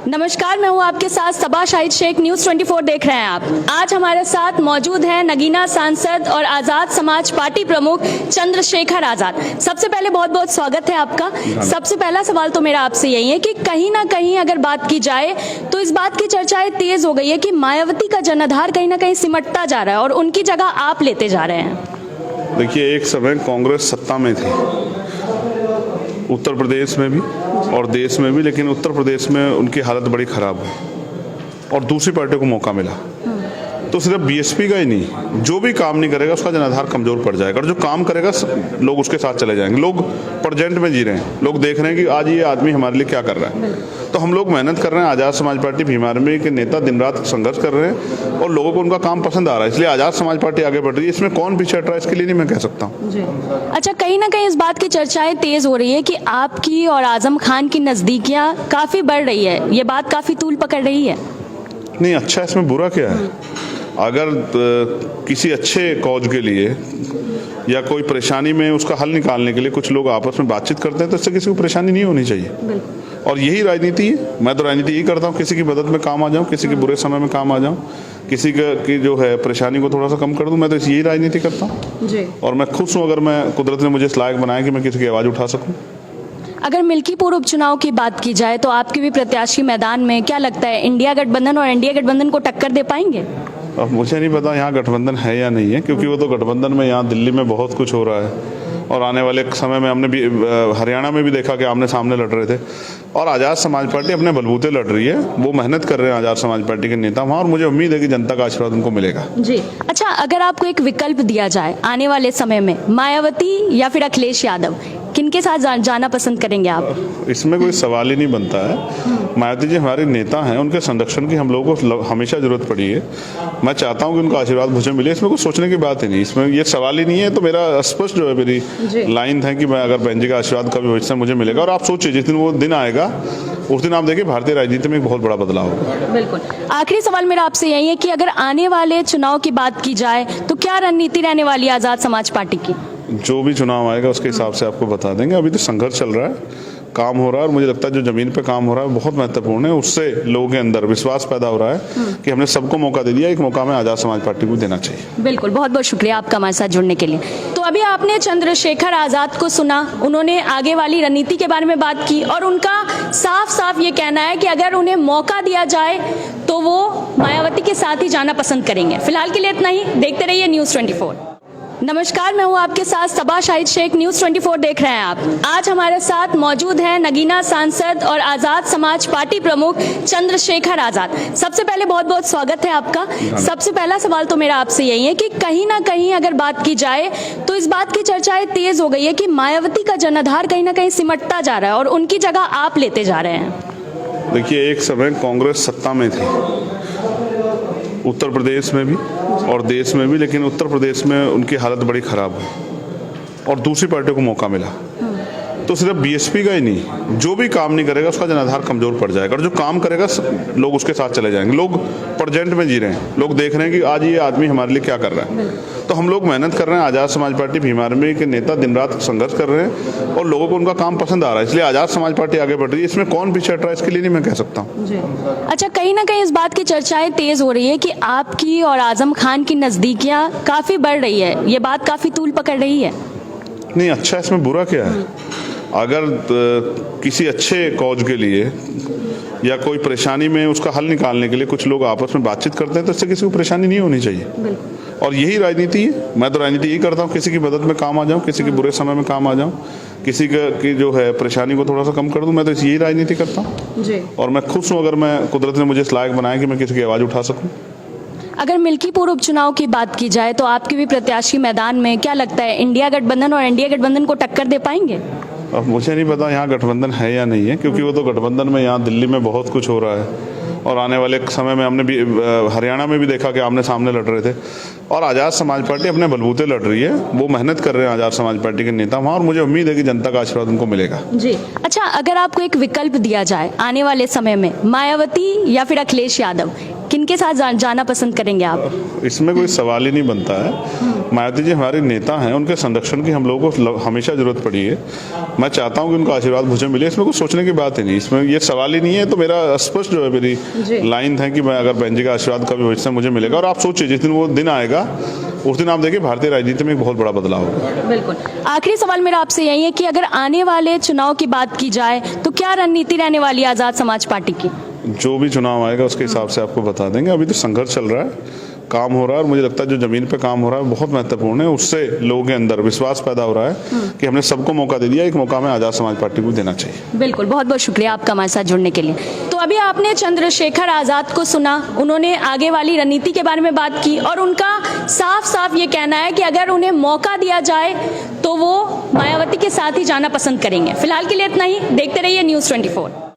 नमस्कार, मैं हूं आपके साथ सबा शाहिद शेख। न्यूज़ 24 देख रहे हैं आप। आज हमारे साथ मौजूद हैं नगीना सांसद और आज़ाद समाज पार्टी प्रमुख चंद्रशेखर आज़ाद। सबसे पहले बहुत बहुत स्वागत है आपका। सबसे पहला सवाल तो मेरा आपसे यही है कि कहीं ना कहीं अगर बात की जाए तो इस बात की चर्चाएं तेज हो गई है कि मायावती का जनाधार कहीं ना कहीं सिमटता जा रहा है और उनकी जगह आप लेते जा रहे हैं। देखिए, एक समय कांग्रेस सत्ता में थी, उत्तर प्रदेश में भी और देश में भी, लेकिन उत्तर प्रदेश में उनकी हालत बड़ी ख़राब है और दूसरी पार्टी को मौका मिला। तो सिर्फ बीएसपी का ही नहीं, जो भी काम नहीं करेगा उसका जनाधार कमज़ोर पड़ जाएगा और जो काम करेगा लोग उसके साथ चले जाएंगे। लोग प्रेजेंट में जी रहे हैं, लोग देख रहे हैं कि आज ये आदमी हमारे लिए क्या कर रहा है। तो हम लोग मेहनत कर रहे हैं। आज़ाद समाज पार्टी भीम आर्मी के नेता दिन रात संघर्ष कर रहे हैं और लोगों को उनका काम पसंद आ रहा है, इसलिए आज़ाद समाज पार्टी आगे बढ़ रही है। इसमें कौन पीछे हट रहा है इसके लिए नहीं मैं कह सकता हूँ। अच्छा, कहीं ना कहीं इस बात की चर्चाएं तेज हो रही है कि आपकी और आजम खान की नज़दीकियां काफ़ी बढ़ रही है, ये बात काफ़ी तूल पकड़ रही है। नहीं, अच्छा, इसमें बुरा क्या है? अगर किसी अच्छे कॉज के लिए या कोई परेशानी में उसका हल निकालने के लिए कुछ लोग आपस में बातचीत करते हैं तो इससे किसी को परेशानी नहीं होनी चाहिए। और यही राजनीति है। मैं तो राजनीति यही करता हूँ, किसी की मदद में काम आ जाऊँ, किसी के बुरे समय में काम आ जाऊँ, किसी की जो है परेशानी को थोड़ा सा कम कर दूँ। मैं तो यही राजनीति करता हूँ जी। और मैं खुश हूँ अगर मैं कुदरत ने मुझे इस लायक बनाया कि मैं किसी की आवाज़ उठा सकूँ। अगर मिल्कीपुर उपचुनाव की बात की जाए तो आपके भी प्रत्याशी मैदान में, क्या लगता है इंडिया गठबंधन और एनडीए गठबंधन को टक्कर दे पाएंगे? अब मुझे नहीं पता यहाँ गठबंधन है या नहीं है, क्योंकि वो तो गठबंधन में यहाँ दिल्ली में बहुत कुछ हो रहा है और आने वाले समय में हमने भी हरियाणा में भी देखा कि आमने सामने लड़ रहे थे। और आज़ाद समाज पार्टी अपने बलबूते लड़ रही है, वो मेहनत कर रहे हैं आज़ाद समाज पार्टी के नेता वहाँ, और मुझे उम्मीद है कि जनता का आशीर्वाद उनको मिलेगा जी। अच्छा, अगर आपको एक विकल्प दिया जाए आने वाले समय में, मायावती या फिर अखिलेश यादव, किनके साथ जाना पसंद करेंगे आप? इसमें कोई सवाल ही नहीं बनता है। मायावती जी हमारे नेता हैं, उनके संरक्षण की हम लोगों को हमेशा जरूरत पड़ी है। मैं चाहता हूं कि उनका आशीर्वाद मुझे मिले, इसमें कुछ सोचने की बात ही नहीं, इसमें ये सवाल ही नहीं है। तो मेरा स्पष्ट जो है मेरी लाइन है कि मैं अगर बहन जी का आशीर्वाद कभी भविष्य में मुझे मिलेगा, और आप सोचिए जिस दिन वो दिन आएगा उस दिन आप देखिए भारतीय राजनीति में एक बहुत बड़ा बदलाव होगा। बिल्कुल। आखिरी सवाल मेरा आपसे यही है कि अगर आने वाले चुनाव की बात की जाए तो क्या रणनीति रहने वाली है आज़ाद समाज पार्टी की? जो भी चुनाव आएगा उसके हिसाब से आपको बता देंगे। अभी तो संघर्ष चल रहा है, काम हो रहा है, और मुझे लगता है जो जमीन पे काम हो रहा है बहुत महत्वपूर्ण है। उससे लोगों के अंदर विश्वास पैदा हो रहा है कि हमने सबको मौका दे दिया, एक मौका में आज़ाद समाज पार्टी को देना चाहिए। बिल्कुल, बहुत बहुत शुक्रिया आपका हमारे साथ जुड़ने के लिए। तो अभी आपने चंद्रशेखर आज़ाद को सुना, उन्होंने आगे वाली रणनीति के बारे में बात की और उनका साफ साफ ये कहना है कि अगर उन्हें मौका दिया जाए तो वो मायावती के साथ ही जाना पसंद करेंगे। फिलहाल के लिए इतना ही। देखते रहिए न्यूज़ 24। नमस्कार, मैं हूं आपके साथ सबा शाहिद शेख। न्यूज़ 24 देख रहे हैं आप। आज हमारे साथ मौजूद हैं नगीना सांसद और आज़ाद समाज पार्टी प्रमुख चंद्रशेखर आज़ाद। सबसे पहले बहुत बहुत स्वागत है आपका। सबसे पहला सवाल तो मेरा आपसे यही है कि कहीं ना कहीं अगर बात की जाए तो इस बात की चर्चाएं तेज हो गई है कि मायावती का जनाधार कहीं ना कहीं सिमटता जा रहा है और उनकी जगह आप लेते जा रहे हैं। देखिए, एक समय कांग्रेस सत्ता में थी, उत्तर प्रदेश में भी और देश में भी, लेकिन उत्तर प्रदेश में उनकी हालत बड़ी ख़राब है और दूसरी पार्टी को मौका मिला। तो सिर्फ बीएसपी का ही नहीं, जो भी काम नहीं करेगा उसका जनाधार कमज़ोर पड़ जाएगा और जो काम करेगा लोग उसके साथ चले जाएंगे। लोग प्रेजेंट में जी रहे हैं, लोग देख रहे हैं कि आज ये आदमी हमारे लिए क्या कर रहा है। तो हम लोग मेहनत कर रहे हैं। आज़ाद समाज पार्टी भीम आर्मी के नेता दिन रात संघर्ष कर रहे हैं और लोगों को उनका काम पसंद आ रहा है, इसलिए आज़ाद समाज पार्टी आगे बढ़ रही है। इसमें कौन पीछे हट रहा है इसके लिए नहीं मैं कह सकता हूँ। अच्छा, कहीं ना कहीं इस बात की चर्चाएं तेज हो रही है कि आपकी और आजम खान की नज़दीकियां काफ़ी बढ़ रही है, ये बात काफ़ी तूल पकड़ रही है। नहीं, अच्छा, इसमें बुरा क्या है? अगर किसी अच्छे कॉज के लिए या कोई परेशानी में उसका हल निकालने के लिए कुछ लोग आपस में बातचीत करते हैं तो इससे किसी को परेशानी नहीं होनी चाहिए। और यही राजनीति है। मैं तो राजनीति यही करता हूँ, किसी की मदद में काम आ जाऊँ, किसी के बुरे समय में काम आ जाऊँ, किसी की जो है परेशानी को थोड़ा सा कम कर दूँ। मैं तो यही राजनीति करता हूँ और मैं खुश हूँ अगर मैं कुदरत ने मुझे इस लायक बनाया कि मैं किसी की आवाज़ उठा सकूँ। अगर मिल्कीपुर उपचुनाव की बात की जाए तो आपके भी प्रत्याशी मैदान में, क्या लगता है इंडिया गठबंधन और एनडीए गठबंधन को टक्कर दे पाएंगे? अब मुझे नहीं पता यहाँ गठबंधन है या नहीं है, क्योंकि वो तो गठबंधन में यहाँ दिल्ली में बहुत कुछ हो रहा है और आने वाले समय में हमने भी हरियाणा में भी देखा कि आमने सामने लड़ रहे थे। और आज़ाद समाज पार्टी अपने बलबूते लड़ रही है, वो मेहनत कर रहे हैं आज़ाद समाज पार्टी के नेता वहाँ, और मुझे उम्मीद है कि जनता का आशीर्वाद उनको मिलेगा जी। अच्छा, अगर आपको एक विकल्प दिया जाए आने वाले समय में, मायावती या फिर अखिलेश यादव, किनके साथ जाना पसंद करेंगे आप? इसमें कोई सवाल ही नहीं बनता है। मायावती जी हमारे नेता हैं, उनके संरक्षण की हम लोगों को हमेशा जरूरत पड़ी है। मैं चाहता हूं कि उनका आशीर्वाद मुझे मिले, इसमें कुछ सोचने की बात ही नहीं, इसमें ये सवाल ही नहीं है। तो मेरा स्पष्ट जो है मेरी लाइन है कि मैं अगर बहन जी का आशीर्वाद कभी भविष्य में मुझे मिलेगा, और आप सोचिए जिस दिन वो दिन आएगा उस दिन आप देखिए भारतीय राजनीति में एक बहुत बड़ा बदलाव होगा। बिल्कुल। आखिरी सवाल मेरा आपसे यही है कि अगर आने वाले चुनाव की बात की जाए तो क्या रणनीति रहने वाली है आज़ाद समाज पार्टी की? जो भी चुनाव आएगा उसके हिसाब से आपको बता देंगे। अभी तो संघर्ष चल रहा है, काम हो रहा है, और मुझे लगता है जो जमीन पे काम हो रहा है बहुत महत्वपूर्ण है। उससे लोगों के अंदर विश्वास पैदा हो रहा है कि हमने सबको मौका दे दिया, एक मौका हमें आज़ाद समाज पार्टी को देना चाहिए। बिल्कुल, बहुत बहुत शुक्रिया आपका हमारे साथ जुड़ने के लिए। तो अभी आपने चंद्रशेखर आज़ाद को सुना, उन्होंने आगे वाली रणनीति के बारे में बात की और उनका साफ साफ ये कहना है कि अगर उन्हें मौका दिया जाए तो वो मायावती के साथ ही जाना पसंद करेंगे। फिलहाल के लिए इतना ही। देखते रहिए News 24।